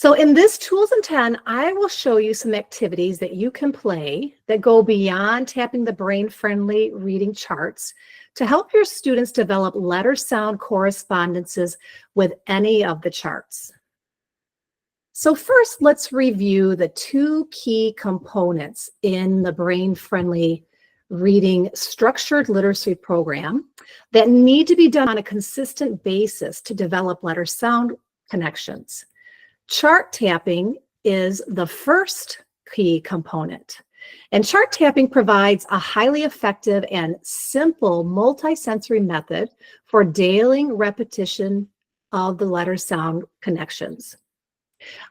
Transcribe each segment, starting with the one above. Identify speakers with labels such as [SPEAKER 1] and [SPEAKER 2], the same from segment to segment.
[SPEAKER 1] So in this Tools in 10, I will show you some activities that you can play that go beyond tapping the brain-friendly reading charts to help your students develop letter-sound correspondences with any of the charts. So first, let's review the two key components in the brain-friendly reading structured literacy program that need to be done on a consistent basis to develop letter-sound connections. Chart tapping is the first key component, and chart tapping provides a highly effective and simple multisensory method for daily repetition of the letter sound connections.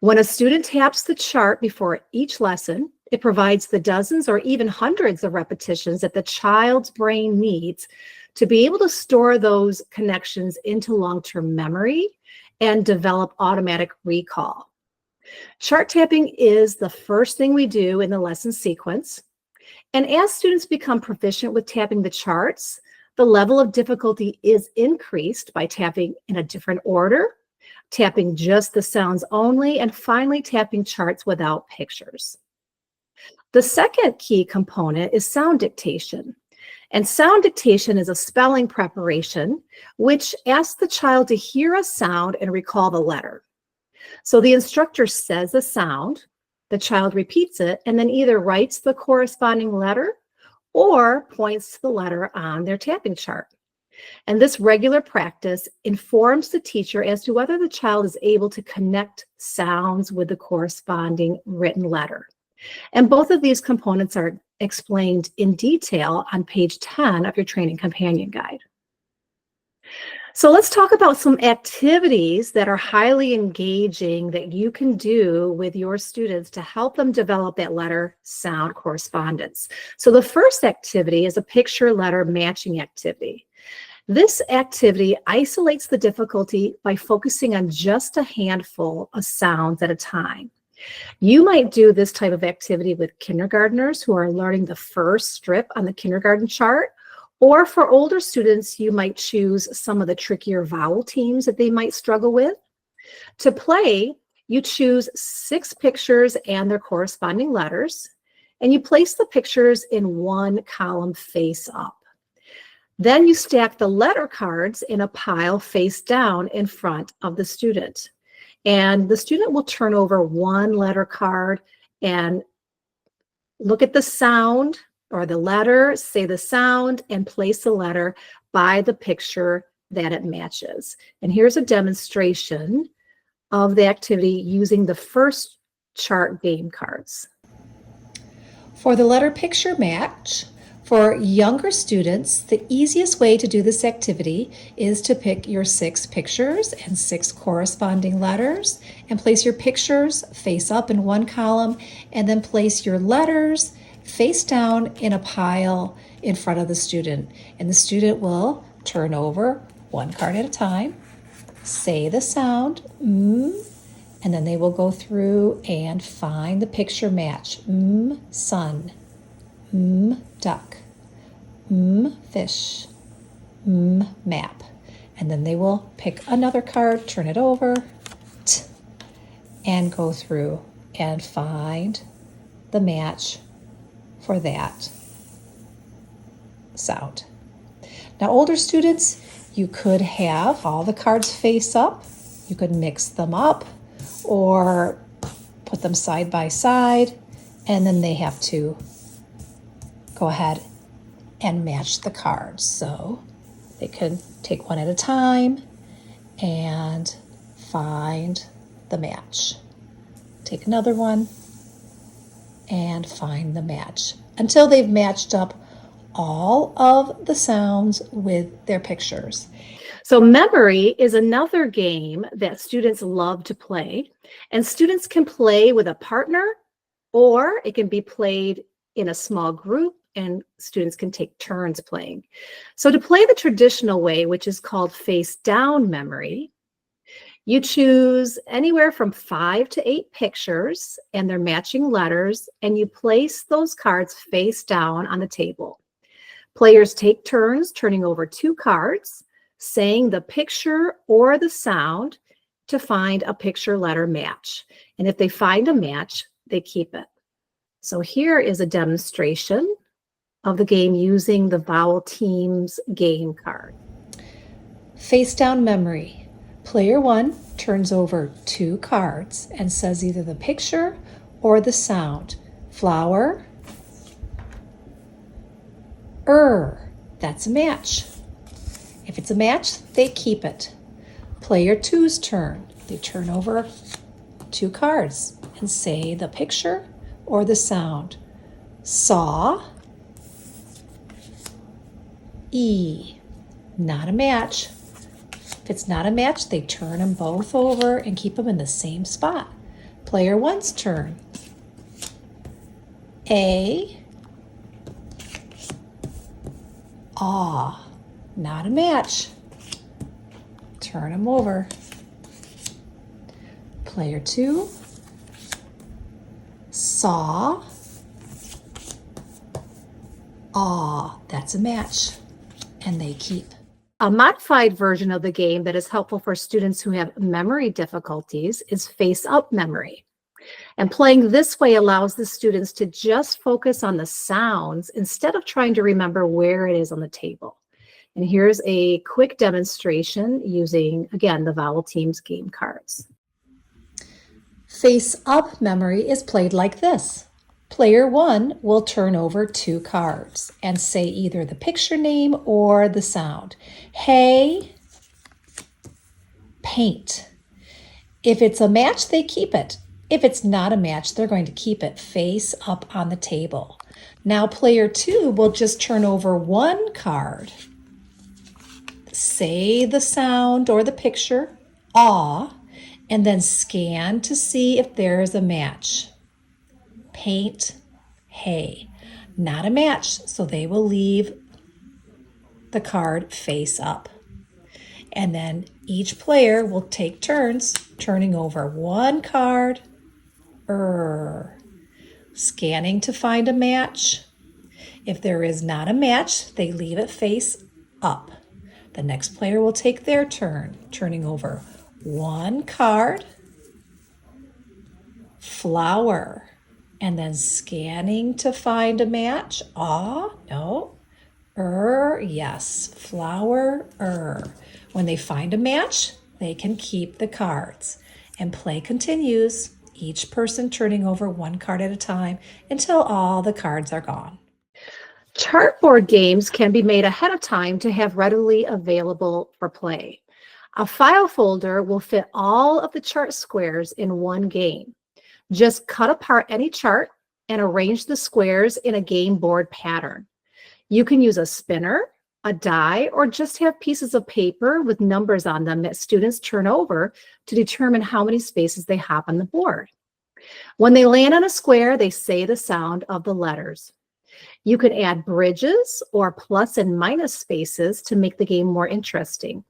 [SPEAKER 1] When a student taps the chart before each lesson, it provides the dozens or even hundreds of repetitions that the child's brain needs to be able to store those connections into long-term memory and develop automatic recall. Chart tapping is the first thing we do in the lesson sequence. And as students become proficient with tapping the charts, the level of difficulty is increased by tapping in a different order, tapping just the sounds only, and finally tapping charts without pictures. The second key component is sound dictation. And sound dictation is a spelling preparation which asks the child to hear a sound and recall the letter. So the instructor says a sound, the child repeats it, and then either writes the corresponding letter or points to the letter on their tapping chart. And this regular practice informs the teacher as to whether the child is able to connect sounds with the corresponding written letter. And both of these components are explained in detail on page 10 of your training companion guide. So let's talk about some activities that are highly engaging that you can do with your students to help them develop that letter sound correspondence. So the first activity is a picture letter matching activity. This activity isolates the difficulty by focusing on just a handful of sounds at a time. You might do this type of activity with kindergartners who are learning the first strip on the kindergarten chart, or for older students, you might choose some of the trickier vowel teams that they might struggle with. To play, you choose 6 pictures and their corresponding letters, and you place the pictures in one column face up. Then you stack the letter cards in a pile face down in front of the student. And the student will turn over one letter card and look at the sound or the letter, say the sound, and place the letter by the picture that it matches. And here's a demonstration of the activity using the first chart game cards. For the letter picture match, for younger students, the easiest way to do this activity is to pick your 6 pictures and 6 corresponding letters and place your pictures face up in one column and then place your letters face down in a pile in front of the student. And the student will turn over one card at a time, say the sound, and then they will go through and find the picture match. Sun. Duck. Fish. Map. And then they will pick another card, turn it over, and go through and find the match for that sound. Now, older students, you could have all the cards face up. You could mix them up or put them side by side, and then they have to go ahead and match the cards. So they could take one at a time and find the match. Take another one and find the match until they've matched up all of the sounds with their pictures. So memory is another game that students love to play, and students can play with a partner, or it can be played in a small group and students can take turns playing. So to play the traditional way, which is called face down memory, you choose anywhere from 5 to 8 pictures and their matching letters, and you place those cards face down on the table. Players take turns turning over 2 cards, saying the picture or the sound, to find a picture letter match. And if they find a match, they keep it. So here is a demonstration of the game using the Vowel Teams game card. Face down memory. Player 1 turns over 2 cards and says either the picture or the sound. Flower, that's a match. If it's a match, they keep it. Player 2's turn. They turn over 2 cards and say the picture or the sound. Saw, not a match. If it's not a match, they turn them both over and keep them in the same spot. Player 1's turn. Not a match. Turn them over. Player 2, saw, that's a match, and they keep. A modified version of the game that is helpful for students who have memory difficulties is face-up memory. And playing this way allows the students to just focus on the sounds instead of trying to remember where it is on the table. And here's a quick demonstration using, again, the Vowel Teams game cards. Face-up memory is played like this. Player 1 will turn over 2 cards and say either the picture name or the sound. Hey, paint. If it's a match, they keep it. If it's not a match, they're going to keep it face up on the table. Now player 2 will just turn over 1 card. Say the sound or the picture, and then scan to see if there is a match. Paint, hay. Not a match, so they will leave the card face up. And then each player will take turns turning over 1 card, scanning to find a match. If there is not a match, they leave it face up. The next player will take their turn, turning over 1 card, flower, and then scanning to find a match. No. Yes, flower, When they find a match, they can keep the cards. And play continues, each person turning over 1 card at a time until all the cards are gone. Chartboard games can be made ahead of time to have readily available for play. A file folder will fit all of the chart squares in one game. Just cut apart any chart and arrange the squares in a game board pattern. You can use a spinner, a die, or just have pieces of paper with numbers on them that students turn over to determine how many spaces they have on the board. When they land on a square, they say the sound of the letters. You can add bridges or plus and minus spaces to make the game more interesting.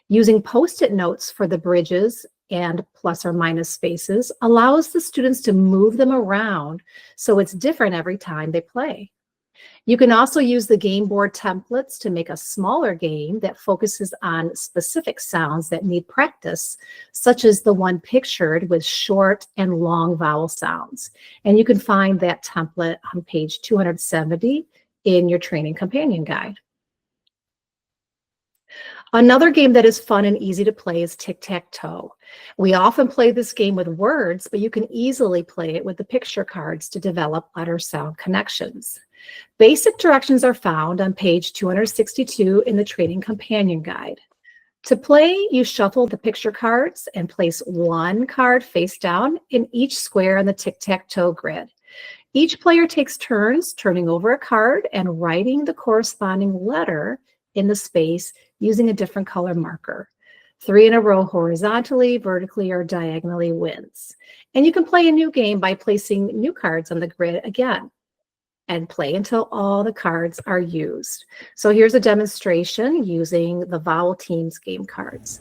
[SPEAKER 1] Using Post-it notes for the bridges and plus or minus spaces allows the students to move them around so it's different every time they play. You can also use the game board templates to make a smaller game that focuses on specific sounds that need practice, such as the one pictured with short and long vowel sounds. And you can find that template on page 270 in your training companion guide. Another game that is fun and easy to play is Tic Tac Toe. We often play this game with words, but you can easily play it with the picture cards to develop letter-sound connections. Basic directions are found on page 262 in the Training Companion Guide. To play, you shuffle the picture cards and place 1 card face down in each square on the tic-tac-toe grid. Each player takes turns turning over a card and writing the corresponding letter in the space using a different color marker. 3 in a row horizontally, vertically, or diagonally wins. And you can play a new game by placing new cards on the grid again and play until all the cards are used. So here's a demonstration using the Vowel Teams game cards.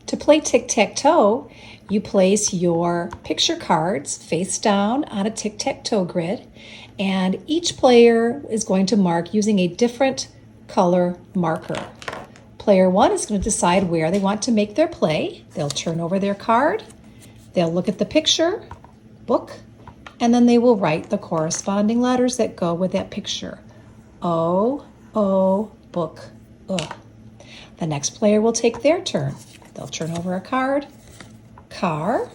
[SPEAKER 1] To play tic-tac-toe, you place your picture cards face down on a tic-tac-toe grid, and each player is going to mark using a different color marker. Player one is going to decide where they want to make their play. They'll turn over their card, they'll look at the picture, book, and then they will write the corresponding letters that go with that picture. O, book, The next player will take their turn. They'll turn over a card, car,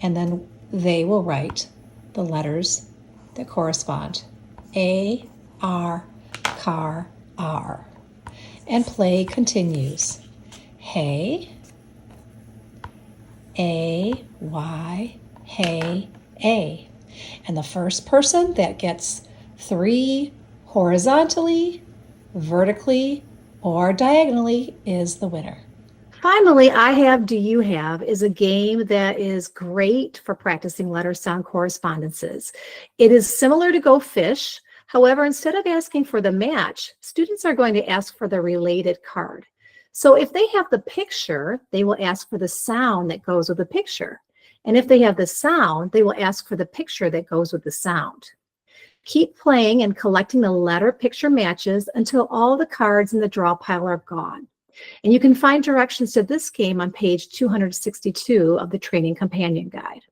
[SPEAKER 1] and then they will write the letters that correspond. A, R, car, R. And play continues. Hey, A, Y, hey, A. And the first person that gets 3 horizontally, vertically, or diagonally is the winner. Finally, I Have, Do You Have is a game that is great for practicing letter sound correspondences. It is similar to Go Fish. However, instead of asking for the match, students are going to ask for the related card. So if they have the picture, they will ask for the sound that goes with the picture. And if they have the sound, they will ask for the picture that goes with the sound. Keep playing and collecting the letter picture matches until all the cards in the draw pile are gone. And you can find directions to this game on page 262 of the Training Companion Guide.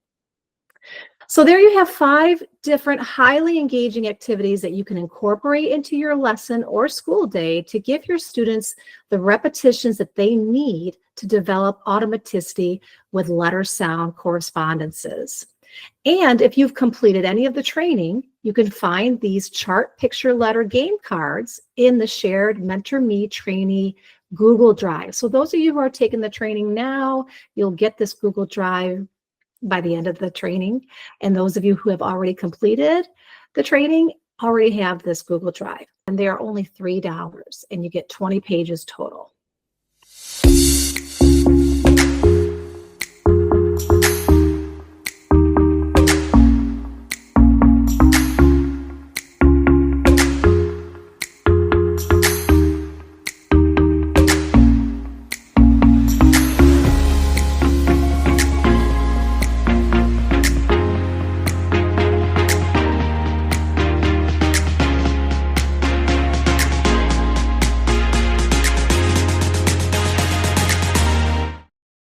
[SPEAKER 1] So there you have 5 different highly engaging activities that you can incorporate into your lesson or school day to give your students the repetitions that they need to develop automaticity with letter sound correspondences. And if you've completed any of the training, you can find these chart picture letter game cards in the shared Mentor Me Trainee Google Drive. So those of you who are taking the training now, you'll get this Google Drive by the end of the training. And those of you who have already completed the training already have this Google Drive. And they are only $3 and you get 20 pages total.